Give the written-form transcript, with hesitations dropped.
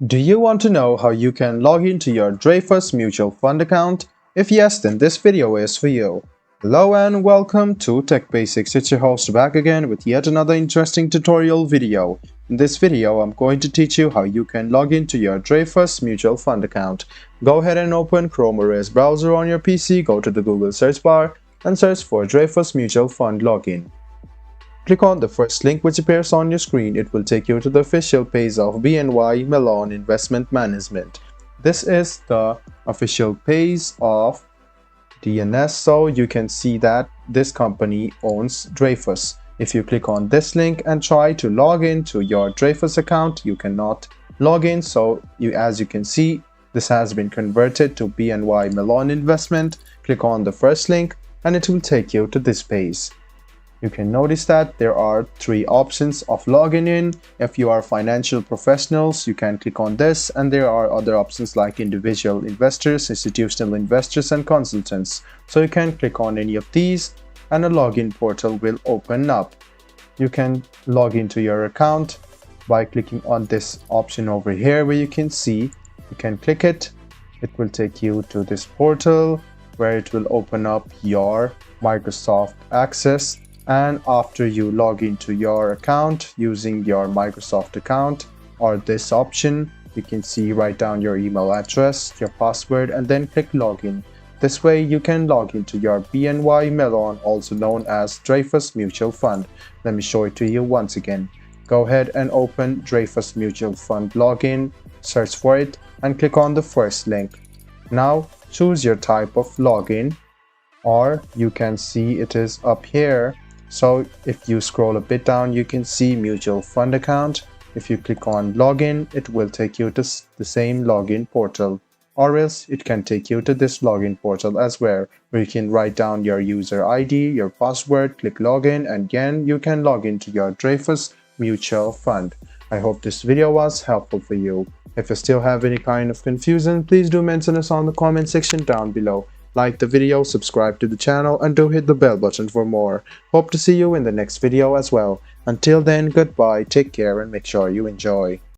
Do you want to know how you can log into your Dreyfus Mutual Fund account? If yes, then this video is for you. Hello and welcome to Tech Basics. It's your host back again with yet another interesting tutorial video. In this video, I'm going to teach you how you can log into your Dreyfus Mutual Fund account. Go ahead and open Chrome OS browser on your PC, go to the Google search bar and search for Dreyfus Mutual Fund login. Click on the first link which appears on your screen. It will take you to the official page of BNY Mellon Investment Management. This is the official page of DNS, so you can see that this company owns Dreyfus. If you click on this link and try to log in to your Dreyfus account, you cannot log in. So as you can see, this has been converted to BNY Mellon Investment. Click on the first link and it will take you to this page. You can notice that there are three options of logging in. If you are financial professionals, you can click on this, and there are other options like individual investors, institutional investors, and consultants. So you can click on any of these and a login portal will open up. You can log into your account by clicking on this option over here where you can see. You can click it. It will take you to this portal where it will open up your Microsoft Access. And after you log into your account using your Microsoft account or this option, you can see write down your email address, your password, and then click login. This way you can log into your BNY Mellon, also known as Dreyfus Mutual Fund. Let me show it to you once again. Go ahead and open Dreyfus Mutual Fund login, search for it, and click on the first link. Now choose your type of login, or you can see it is up here. So if you scroll a bit down, you can see mutual fund account. If you click on login, it will take you to the same login portal, or else it can take you to this login portal as well, where you can write down your user ID, your password, click login, and again you can log into your Dreyfus Mutual Fund. I hope this video was helpful for you. If you still have any kind of confusion, please do mention us on the comment section down below. Like the video, subscribe to the channel, and do hit the bell button for more. Hope to see you in the next video as well. Until then, goodbye, take care, and make sure you enjoy.